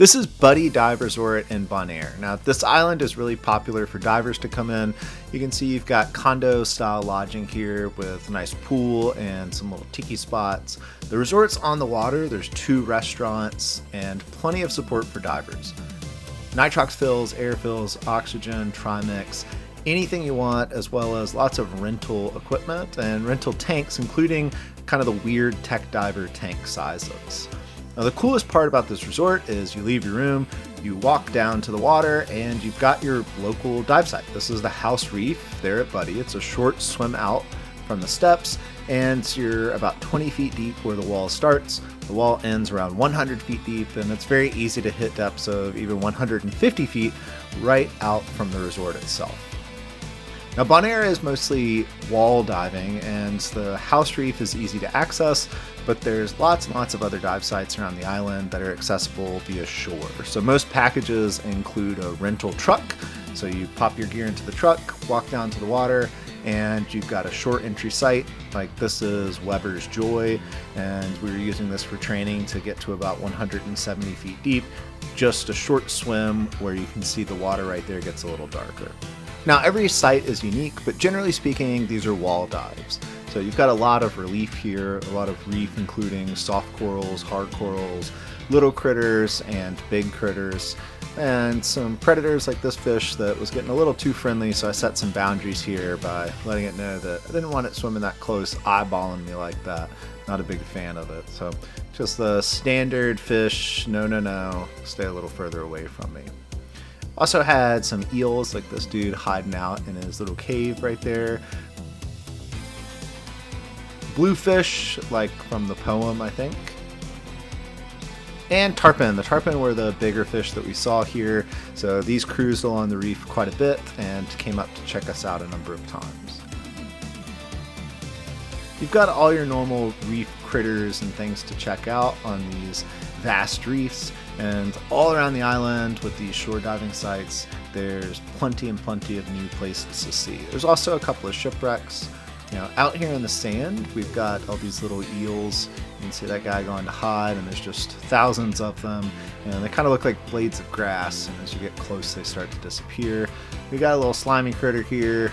This is Buddy Dive Resort in Bonaire. Now, this island is really popular for divers to come in. You can see you've got condo-style lodging here with a nice pool and some little tiki spots. The resort's on the water. There's 2 restaurants and plenty of support for divers. Nitrox fills, air fills, oxygen, Trimix, anything you want, as well as lots of rental equipment and rental tanks, including kind of the weird tech diver tank sizes. Now, the coolest part about this resort is you leave your room, you walk down to the water, and you've got your local dive site. This is the House Reef there at Buddy. It's a short swim out from the steps, and you're about 20 feet deep where the wall starts. The wall ends around 100 feet deep, and it's very easy to hit depths of even 150 feet right out from the resort itself. Now, Bonaire is mostly wall diving, and the House Reef is easy to access, but there's lots and lots of other dive sites around the island that are accessible via shore. So most packages include a rental truck. So you pop your gear into the truck, walk down to the water, and you've got a short entry site. Like this is Weber's Joy, and we were using this for training to get to about 170 feet deep. Just a short swim where you can see the water right there gets a little darker. Now, every site is unique, but generally speaking, these are wall dives. So you've got a lot of relief here, a lot of reef, including soft corals, hard corals, little critters, and big critters, and some predators like this fish that was getting a little too friendly, so I set some boundaries here by letting it know that I didn't want it swimming that close, eyeballing me like that. Not a big fan of it. So just the standard fish, no, stay a little further away from me. Also had some eels like this dude hiding out in his little cave right there. Bluefish, like from the poem, I think. And tarpon. The tarpon were the bigger fish that we saw here. So these cruised along the reef quite a bit and came up to check us out a number of times. You've got all your normal reef critters and things to check out on these vast reefs, and all around the island with these shore diving sites, there's plenty of new places to see. There's also a couple of shipwrecks. You know, out here in the sand, we've got all these little eels. You can see that guy going to hide, and there's just thousands of them, and they kind of look like blades of grass, and as you get close, they start to disappear. We got a little slimy critter here,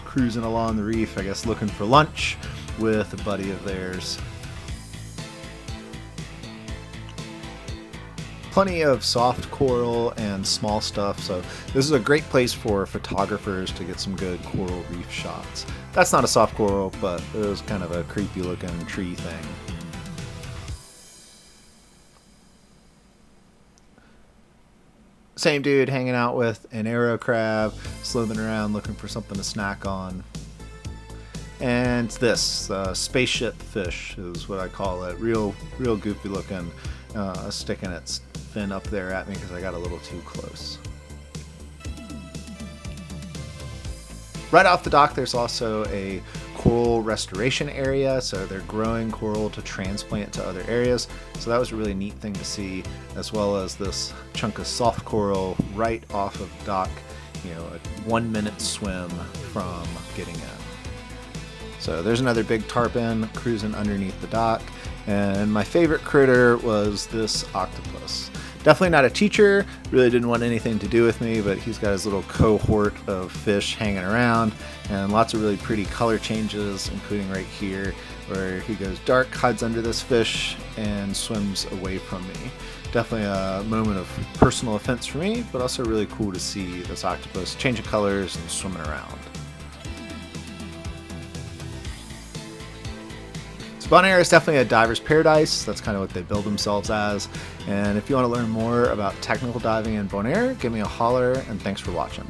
cruising along the reef, I guess looking for lunch with a buddy of theirs. Plenty of soft coral and small stuff, so this is a great place for photographers to get some good coral reef shots. That's not a soft coral, but it was kind of a creepy looking tree thing. Same dude hanging out with an arrow crab, slithering around looking for something to snack on. And this spaceship fish is what I call it. Real goofy looking, sticking its fin up there at me because I got a little too close. Right off the dock, there's also a coral restoration area, so they're growing coral to transplant to other areas. So that was a really neat thing to see, as well as this chunk of soft coral right off of the dock, you know, a 1-minute swim from getting in. So there's another big tarpon cruising underneath the dock, and my favorite critter was this octopus. Definitely not a teacher, really didn't want anything to do with me, but he's got his little cohort of fish hanging around, and lots of really pretty color changes, including right here, where he goes dark, hides under this fish, and swims away from me. Definitely a moment of personal offense for me, but also really cool to see this octopus changing colors and swimming around. Bonaire is definitely a diver's paradise. That's kind of what they build themselves as. And if you want to learn more about technical diving in Bonaire, give me a holler, and thanks for watching.